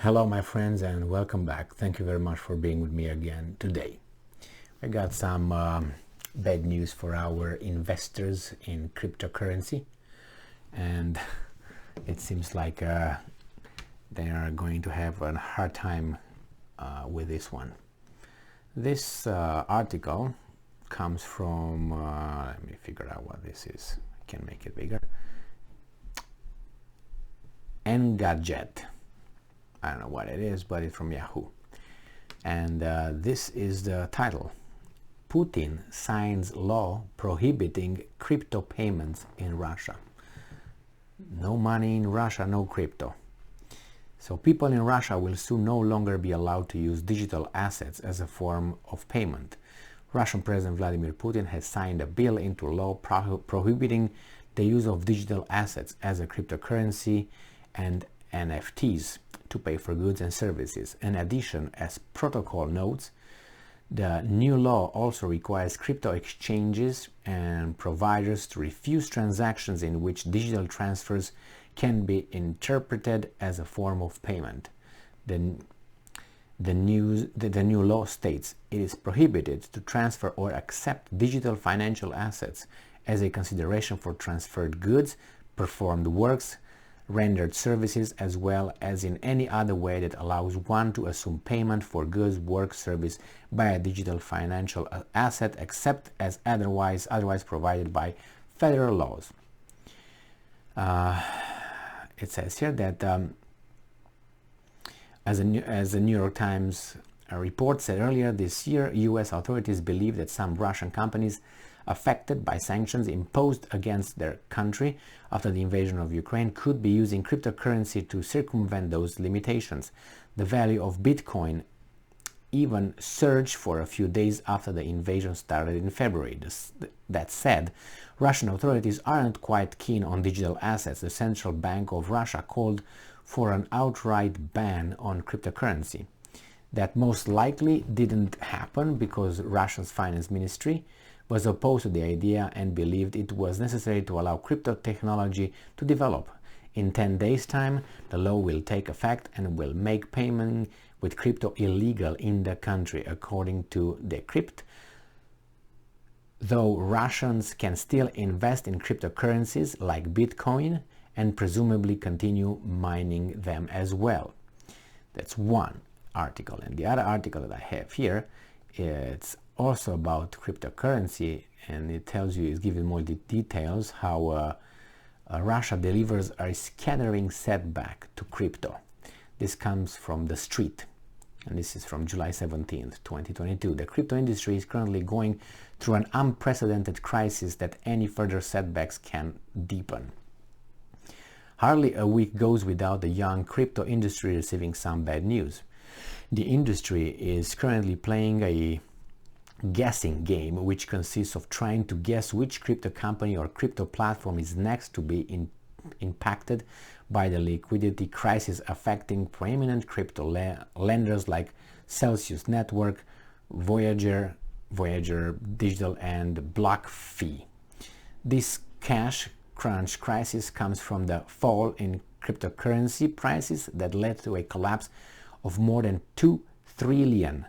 Hello my friends and welcome back. Thank you very much for being with me again today. I got some bad news for our investors in cryptocurrency, and it seems like they are going to have a hard time with this one. This article comes from, let me figure out what this is. I can make it bigger. Engadget. I don't know what it is, but it's from Yahoo. And this is the title. Putin signs law prohibiting crypto payments in Russia. No money in Russia, no crypto. So people in Russia will soon no longer be allowed to use digital assets as a form of payment. Russian President Vladimir Putin has signed a bill into law prohibiting the use of digital assets as a cryptocurrency and NFTs to pay for goods and services. In addition, as protocol notes, the new law also requires crypto exchanges and providers to refuse transactions in which digital transfers can be interpreted as a form of payment. The new law states it is prohibited to transfer or accept digital financial assets as a consideration for transferred goods, performed works, rendered services, as well as in any other way that allows one to assume payment for goods, work, service by a digital financial asset, except as otherwise provided by federal laws. It says here that as the New York Times report said earlier this year, U.S. authorities believe that some Russian companies affected by sanctions imposed against their country after the invasion of Ukraine could be using cryptocurrency to circumvent those limitations. The value of Bitcoin even surged for a few days after the invasion started in February. That said, Russian authorities aren't quite keen on digital assets. The Central Bank of Russia called for an outright ban on cryptocurrency. That most likely didn't happen because Russia's finance ministry was opposed to the idea and believed it was necessary to allow crypto technology to develop. In 10 days' time, the law will take effect and will make payment with crypto illegal in the country, according to Decrypt. Though Russians can still invest in cryptocurrencies like Bitcoin and presumably continue mining them as well. That's one article. And the other article that I have here, it's also about cryptocurrency, and it tells you, it's giving more details how Russia delivers a scattering setback to crypto. This comes from The Street, and this is from July 17th, 2022. The crypto industry is currently going through an unprecedented crisis that any further setbacks can deepen. Hardly a week goes without the young crypto industry receiving some bad news. The industry is currently playing a guessing game, which consists of trying to guess which crypto company or crypto platform is next to be impacted by the liquidity crisis affecting prominent crypto lenders like Celsius Network, Voyager Digital, and BlockFi. This cash crunch crisis comes from the fall in cryptocurrency prices that led to a collapse of more than $2 trillion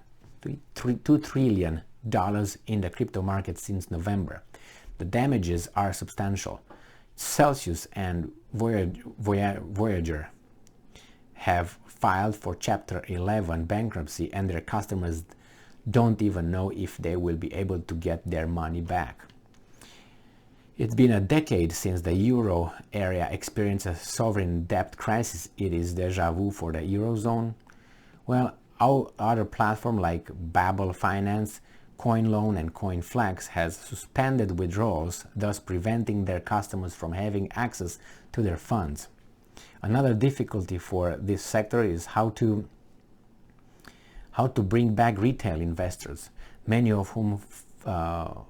in the crypto market since November. The damages are substantial. Celsius and Voyager have filed for Chapter 11 bankruptcy, and their customers don't even know if they will be able to get their money back. It's been a decade since the euro area experienced a sovereign debt crisis. It is deja vu for the eurozone. Well, other platforms like Babel Finance, CoinLoan, and CoinFlex has suspended withdrawals, thus preventing their customers from having access to their funds. Another difficulty for this sector is how to bring back retail investors, many of whom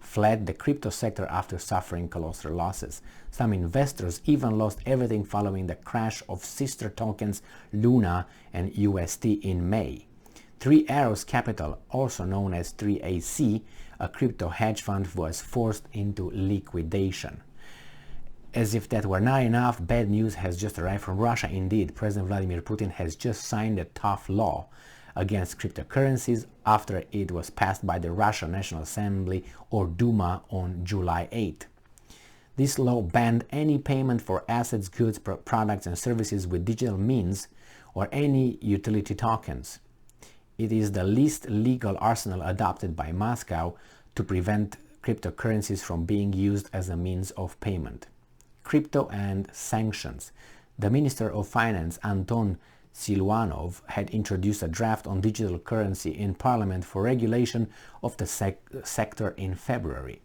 fled the crypto sector after suffering colossal losses. Some investors even lost everything following the crash of sister tokens Luna and UST in May. Three Arrows Capital, also known as 3AC, a crypto hedge fund, was forced into liquidation. As if that were not enough, bad news has just arrived from Russia. Indeed, President Vladimir Putin has just signed a tough law against cryptocurrencies after it was passed by the Russian National Assembly, or Duma, on July 8. This law banned any payment for assets, goods, products and services with digital means or any utility tokens. It is the least legal arsenal adopted by Moscow to prevent cryptocurrencies from being used as a means of payment. Crypto and sanctions. The Minister of Finance, Anton Siluanov, had introduced a draft on digital currency in Parliament for regulation of the sector in February.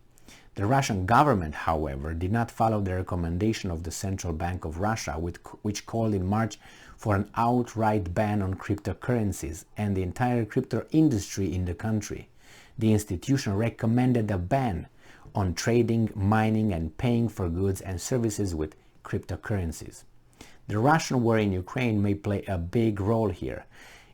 The Russian government, however, did not follow the recommendation of the Central Bank of Russia, which called in March for an outright ban on cryptocurrencies and the entire crypto industry in the country. The institution recommended a ban on trading, mining and paying for goods and services with cryptocurrencies. The Russian war in Ukraine may play a big role here.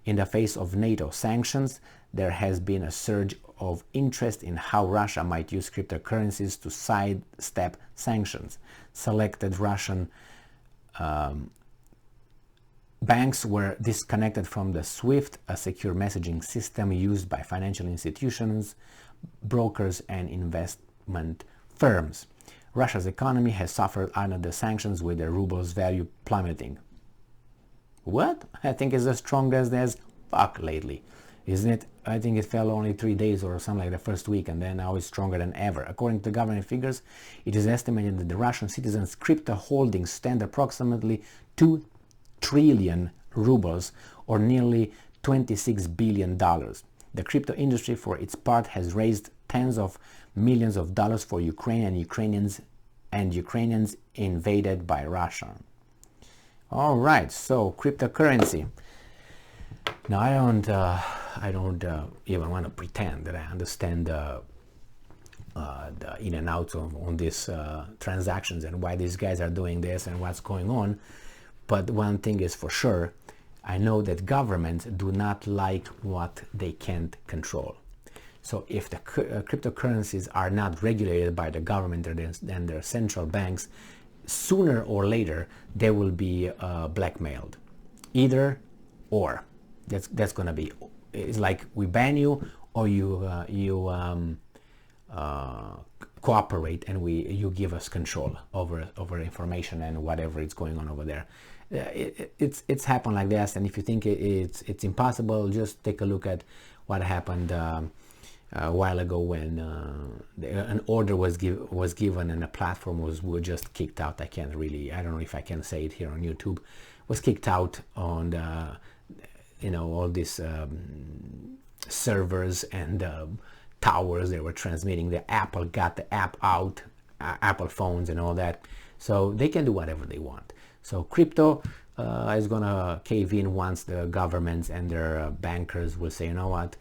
In the face of NATO sanctions, there has been a surge of interest in how Russia might use cryptocurrencies to sidestep sanctions. Selected Russian banks were disconnected from the SWIFT, a secure messaging system used by financial institutions, brokers and investment firms. Russia's economy has suffered under the sanctions, with the ruble's value plummeting. What? I think it's as strong as fuck lately, isn't it? I think it fell only 3 days or something like the first week, and then now it's stronger than ever. According to government figures, it is estimated that the Russian citizens' crypto holdings stand approximately 2 trillion rubles, or nearly $26 billion. The crypto industry, for its part, has raised tens of millions of dollars for Ukraine and Ukrainians invaded by Russia. All right, so cryptocurrency. Now I don't even want to pretend that I understand the in and outs on these transactions and why these guys are doing this and what's going on. But one thing is for sure, I know that governments do not like what they can't control. So if the cryptocurrencies are not regulated by the government and their central banks, sooner or later they will be blackmailed. Either or. That's going to be. It's like we ban you, or you cooperate and you give us control over information and whatever is going on over there. It's happened like this, and if you think it's impossible, just take a look at what happened a while ago when an order was given and a platform was just kicked out. I don't know if I can say it here on YouTube. Was kicked out on all these servers and towers. They were transmitting. The Apple got the app out, Apple phones and all that. So they can do whatever they want. So crypto is gonna cave in once the governments and their bankers will say, you know what,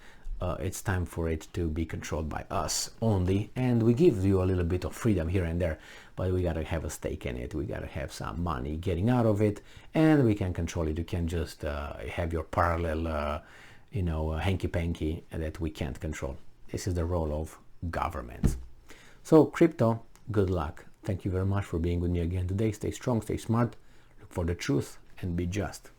it's time for it to be controlled by us only, and we give you a little bit of freedom here and there, but we gotta have a stake in it. We gotta have some money getting out of it, and we can control it. You can just have your parallel, hanky-panky that we can't control. This is the role of governments. So crypto, good luck. Thank you very much for being with me again today. Stay strong, stay smart, look for the truth, and be just.